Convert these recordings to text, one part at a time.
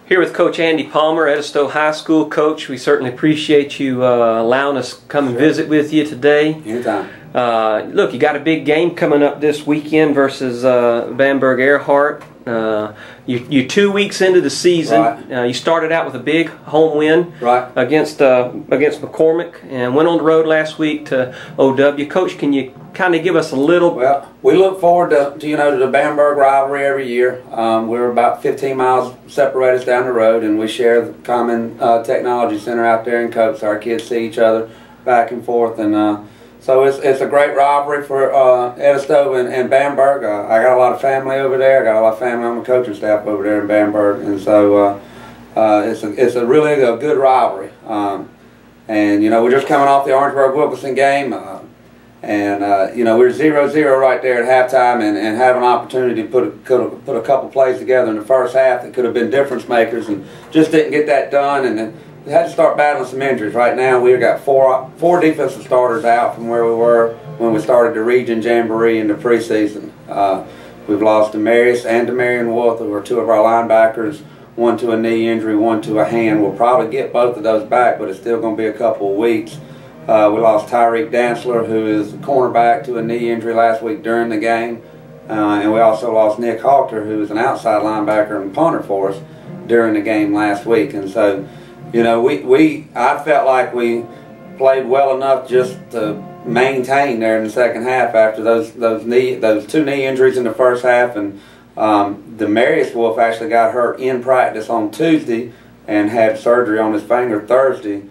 Here with Coach Andy Palmer, Edisto High School. Coach, we certainly appreciate you allowing us to come and visit with you today. Anytime. Look, you got a big game coming up this weekend versus Bamberg-Ehrhardt. You're 2 weeks into the season. Right. You started out with a big home win against McCormick and went on the road last week to OW. Coach, can you kind of give us a little... Well, we look forward to the Bamberg rivalry every year. We're about 15 miles separated down the road, and we share the common technology center out there in Cope, so our kids see each other back and forth. And so it's a great rivalry for Edisto and Bamberg. I got a lot of family over there. I got a lot of family on the coaching staff over there in Bamberg, and so it's a really good rivalry. And we're just coming off the Orangeburg-Wilkinson game. And we're 0-0 right there at halftime, and have an opportunity to put a couple plays together in the first half that could have been difference makers, and just didn't get that done. And then we had to start battling some injuries. Right now we've got four defensive starters out from where we were when we started the region jamboree in the preseason. We've lost Demarius and Demarion Wolf, who are two of our linebackers. One to a knee injury, one to a hand. We'll probably get both of those back, but it's still going to be a couple of weeks. We lost Tyreek Dantzler, who is a cornerback, to a knee injury last week during the game. And we also lost Nick Halter, who is an outside linebacker and punter for us, during the game last week. And so, I felt like we played well enough just to maintain there in the second half after those two knee injuries in the first half. And Demarius Wolf actually got hurt in practice on Tuesday and had surgery on his finger Thursday.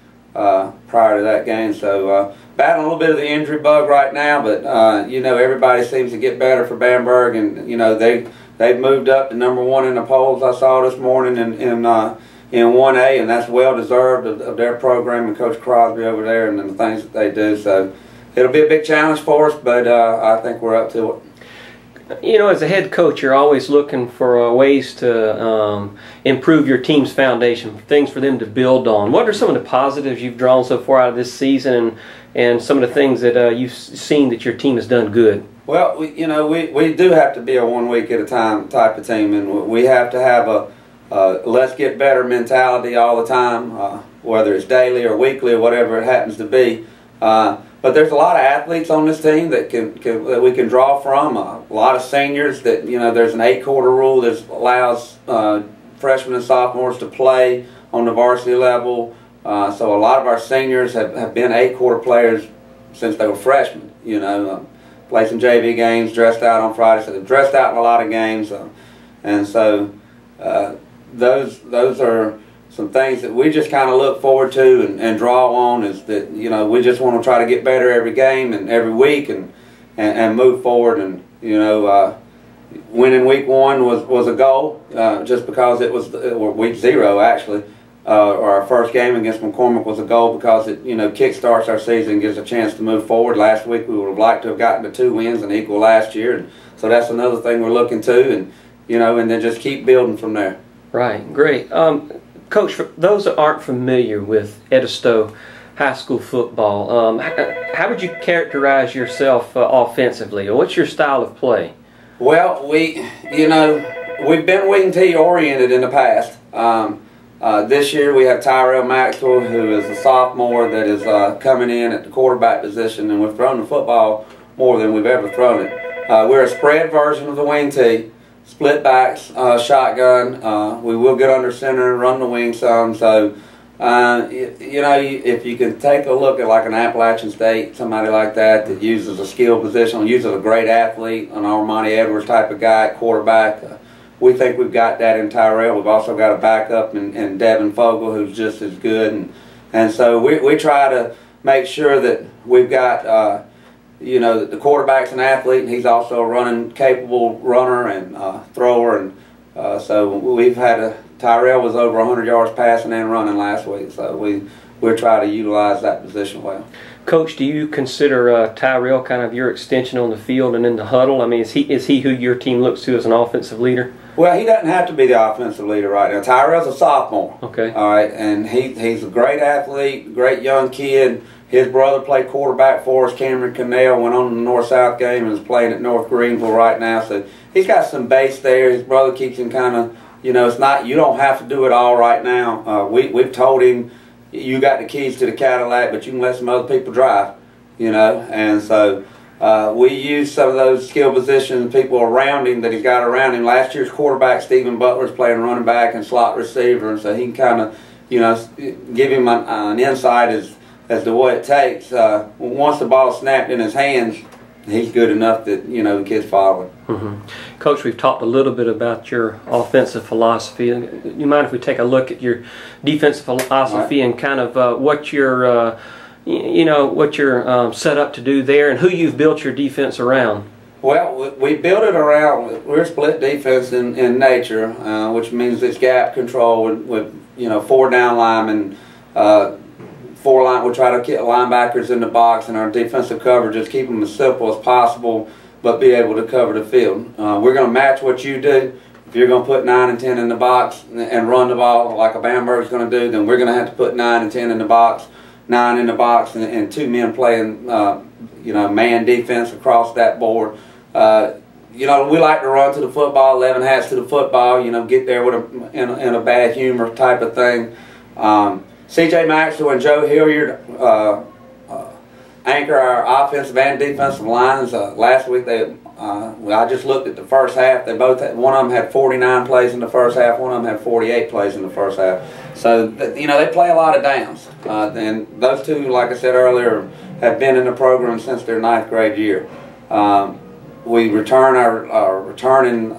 Prior to that game, so battling a little bit of the injury bug right now, but everybody seems to get better for Bamberg, and they've moved up to #1 in the polls. I saw this morning in 1A, and that's well deserved of their program and Coach Crosby over there and the things that they do. So it'll be a big challenge for us, but I think we're up to it. As a head coach, you're always looking for ways to improve your team's foundation, things for them to build on. What are some of the positives you've drawn so far out of this season, and some of the things that you've seen that your team has done good? Well, we do have to be a 1 week at a time type of team, and we have to have a let's get better mentality all the time, whether it's daily or weekly or whatever it happens to be. But there's a lot of athletes on this team that we can draw from. A lot of seniors that there's an 8-quarter rule that allows freshmen and sophomores to play on the varsity level. So a lot of our seniors have been 8-quarter players since they were freshmen. Played some JV games, dressed out on Friday, so they've dressed out in a lot of games, and so those are some things that we just kind of look forward to and draw on. Is that we just want to try to get better every game and every week and move forward. And winning week 1 was a goal, just because it was week 0 actually. Our first game against McCormick was a goal because it kickstarts our season and gives a chance to move forward. Last week we would have liked to have gotten to 2 wins and equal last year, and so that's another thing we're looking to, and and then just keep building from there. Right, great. Coach, for those that aren't familiar with Edisto High School football, how would you characterize yourself offensively? What's your style of play? Well, we've been wing T oriented in the past. This year we have Tyrell Maxwell, who is a sophomore that is coming in at the quarterback position, and we've thrown the football more than we've ever thrown it. We're a spread version of the wing T. Split backs, shotgun. We will get under center and run the wing some. So, if you can take a look at like an Appalachian State, somebody like that uses a skill position, uses a great athlete, an Armani Edwards type of guy at quarterback. We think we've got that in Tyrell. We've also got a backup in Devin Fogle, who's just as good. And so we try to make sure that we've got the quarterback's an athlete, and he's also a running capable runner and thrower, and so we've had Tyrell was over 100 yards passing and running last week, so we'll try to utilize that position well. Coach, do you consider Tyrell kind of your extension on the field and in the huddle? I mean, is he who your team looks to as an offensive leader? Well, he doesn't have to be the offensive leader right now. Tyrell's a sophomore. Okay. All right, and he's a great athlete, great young kid. His brother played quarterback for us. Cameron Cannell went on the North-South game and is playing at North Greenville right now. So he's got some base there. His brother keeps him kind of you know, it's not, you don't have to do it all right now. We've told him, you got the keys to the Cadillac, but you can let some other people drive, you know. And so we use some of those skill positions, people around him that he's got around him. Last year's quarterback, Stephen Butler's playing running back and slot receiver, and so he can kind of, you know, give him an insight as to what it takes. Once the ball's snapped in his hands, he's good enough that, you know, the kids follow him. Mm-hmm. Coach, we've talked a little bit about your offensive philosophy. You mind if we take a look at your defensive philosophy and kind of what you're, you know, what you're set up to do there, and who you've built your defense around? Well, we built it around, we're a split defense in nature, which means it's gap control with you know, 4 down linemen, 4 line. We try to get linebackers in the box, and our defensive coverage, just keep them as simple as possible, but be able to cover the field. We're going to match what you do. If you're going to put 9 and 10 in the box and run the ball like a Bamberg's going to do, then we're going to have to put 9 and 10 in the box, 9 in the box, and 2 men playing, you know, man defense across that board. You know, we like to run to the football, 11 hats to the football, you know, get there with in a bad humor type of thing. C.J. Maxwell and Joe Hilliard anchor our offensive and defensive lines. Last week, I just looked at the first half. They both one of them had 49 plays in the first half. One of them had 48 plays in the first half. So, you know, they play a lot of downs. And those two, like I said earlier, have been in the program since their 9th grade year. We return our returning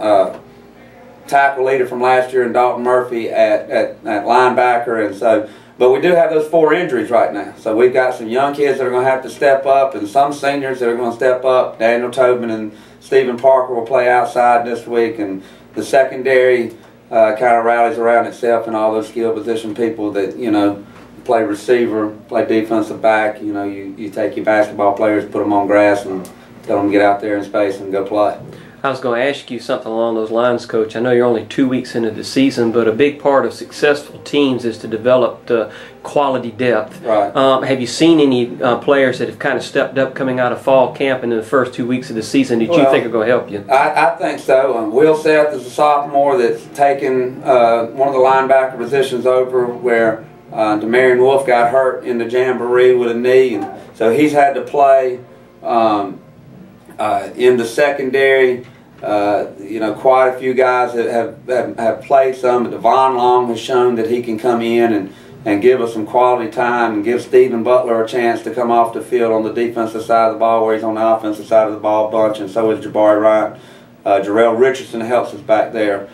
tackle leader from last year, and Dalton Murphy at linebacker, and so. But we do have those 4 injuries right now. So we've got some young kids that are going to have to step up, and some seniors that are going to step up. Daniel Tobin and Stephen Parker will play outside this week, and the secondary kind of rallies around itself, and all those skill position people that, you know, play receiver, play defensive back. You know, you take your basketball players, put them on grass, and tell them to get out there in space and go play. I was going to ask you something along those lines, Coach. I know you're only 2 weeks into the season, but a big part of successful teams is to develop the quality depth. Right. Have you seen any players that have kind of stepped up coming out of fall camp and in the first 2 weeks of the season that you think are going to help you? I think so. Will Seth is a sophomore that's taken one of the linebacker positions over where Demarion Wolf got hurt in the jamboree with a knee, and so he's had to play in the secondary. You know, quite a few guys that have played some. Devon Long has shown that he can come in and give us some quality time and give Stephen Butler a chance to come off the field on the defensive side of the ball, where he's on the offensive side of the ball a bunch, and so is Jabari Ryan. Jarrell Richardson helps us back there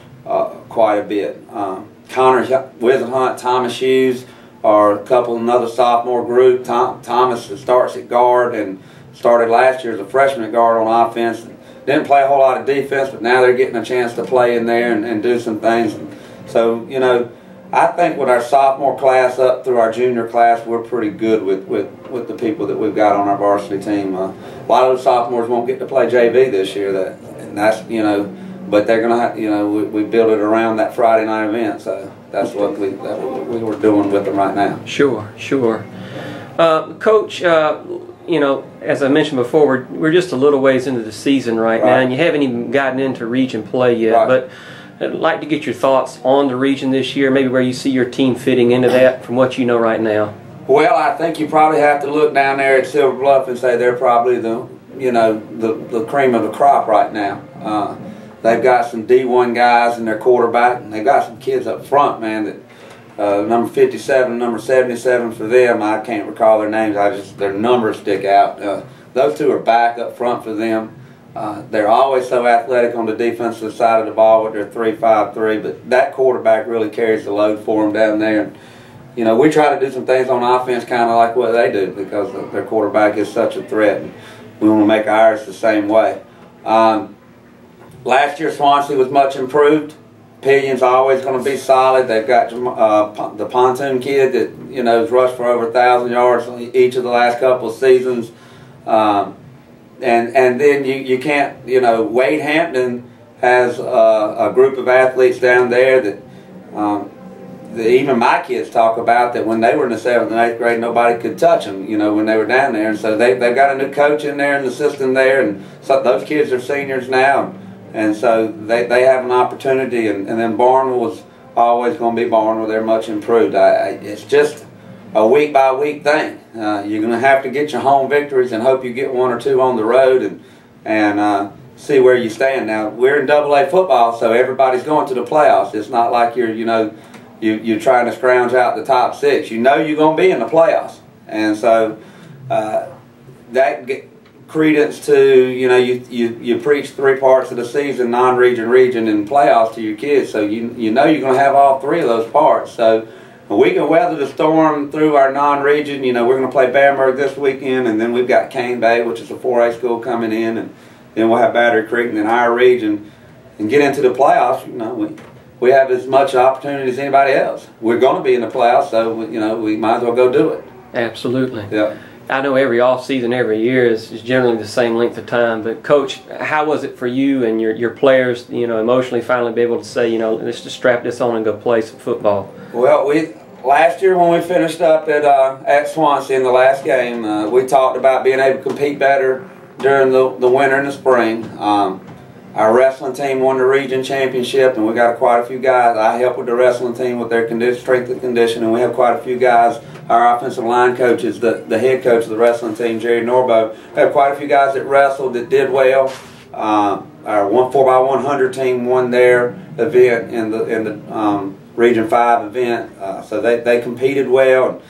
quite a bit. Connor Wisenhunt, Thomas Hughes are a couple, another sophomore group. Thomas starts at guard and started last year as a freshman at guard on offense. Didn't play a whole lot of defense, but now they're getting a chance to play in there and do some things. So, you know, I think with our sophomore class up through our junior class, we're pretty good with the people that we've got on our varsity team. A lot of those sophomores won't get to play JV this year, and that's, you know, but they're going to have, you know, we build it around that Friday night event, so that's what we were doing with them right now. Sure, sure. Coach, you know, as I mentioned before, we're just a little ways into the season right now, and you haven't even gotten into region play yet. But I'd like to get your thoughts on the region this year, maybe where you see your team fitting into that from what you know right now. Well, I think you probably have to look down there at Silver Bluff and say they're probably the, you know, the cream of the crop right now. They've got some D1 guys in their quarterback, and they've got some kids up front, man, that number 57, number 77 for them. I can't recall their names. Their numbers stick out. Those two are back up front for them. They're always so athletic on the defensive side of the ball with their 3-5-3, but that quarterback really carries the load for them down there. And, you know, we try to do some things on offense kind of like what they do, because their quarterback is such a threat, and we want to make ours the same way. Last year Swansea was much improved. Pillion's always going to be solid. They've got the Pontoon kid that, you know, has rushed for over 1,000 yards each of the last couple of seasons. And then you can't, you know, Wade Hampton has a group of athletes down there that even my kids talk about, that when they were in the 7th and 8th grade, nobody could touch them, you know, when they were down there. And so they've got a new coach in there and the system there, and so those kids are seniors now. And so they have an opportunity, and then Barnwell is always going to be Barnwell. They're much improved. It's just a week-by-week thing. You're going to have to get your home victories and hope you get one or two on the road and see where you stand. Now, we're in AA football, so everybody's going to the playoffs. It's not like you're trying to scrounge out the top 6. You know you're going to be in the playoffs. And so that credence to, you preach 3 parts of the season, non-region, region, and playoffs to your kids, so you know you're going to have all 3 of those parts. So we can weather the storm through our non-region. We're going to play Bamberg this weekend, and then we've got Cane Bay, which is a 4A school, coming in, and then we'll have Battery Creek and then our region, and get into the playoffs. We have as much opportunity as anybody else. We're going to be in the playoffs, so we might as well go do it. Absolutely. Yeah. I know every off season, every year is generally the same length of time. But Coach, how was it for you and your players, emotionally finally be able to say, let's just strap this on and go play some football? Well, last year when we finished up at Swansea in the last game, we talked about being able to compete better during the winter and the spring. Our wrestling team won the region championship, and we got quite a few guys. I help with the wrestling team with their strength and conditioning. We have quite a few guys. Our offensive line coach is the head coach of the wrestling team, Jerry Norbo. We have quite a few guys that wrestled that did well. Our 4x100 team won their event in the Region 5 event, so they competed well. And,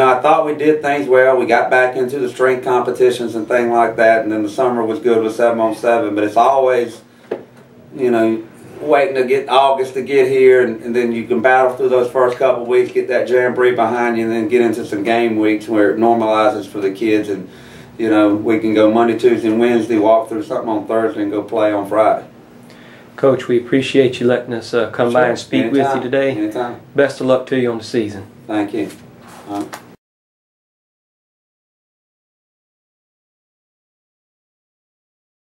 I thought we did things well. We got back into the strength competitions and things like that, and then the summer was good with 7-on-7. But it's always, waiting to get August to get here, and then you can battle through those first couple of weeks, get that jamboree behind you, and then get into some game weeks where it normalizes for the kids, and we can go Monday, Tuesday, and Wednesday, walk through something on Thursday, and go play on Friday. Coach, we appreciate you letting us come by and speak with you today. Anytime. Best of luck to you on the season. Thank you.